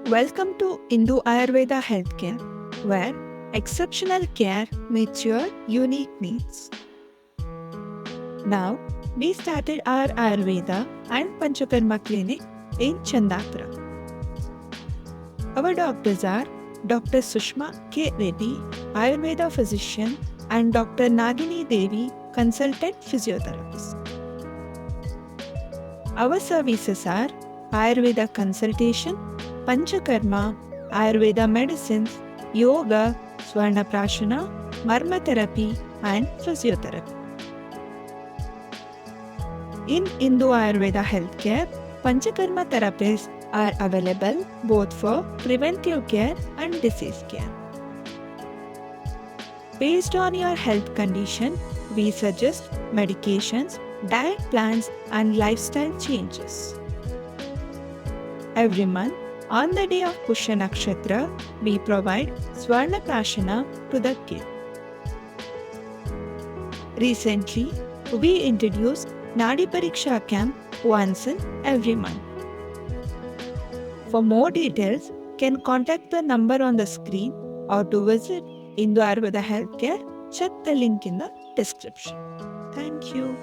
Welcome to Indo Ayurveda Healthcare, where exceptional care meets your unique needs. Now, we started our Ayurveda and Panchakarma clinic in Chandapura. Our doctors are Dr. Sushma K. Reddy, Ayurveda physician, and Dr. Nagini Devi, consultant physiotherapist. Our services are Ayurveda consultation, Panchakarma, Ayurveda medicines, yoga, Swarna Prashana, Marma therapy, and physiotherapy. In Indo Ayurveda Healthcare, Panchakarma therapies are available both for preventive care and disease care. Based on your health condition, we suggest medications, diet plans, and lifestyle changes. Every month, on the day of Pushya Nakshatra, we provide Swarna Prashana to the kid. Recently, we introduced Nadi Pariksha camp once in every month. For more details, can contact the number on the screen or to visit Indo Ayurveda Healthcare. Check the link in the description. Thank you.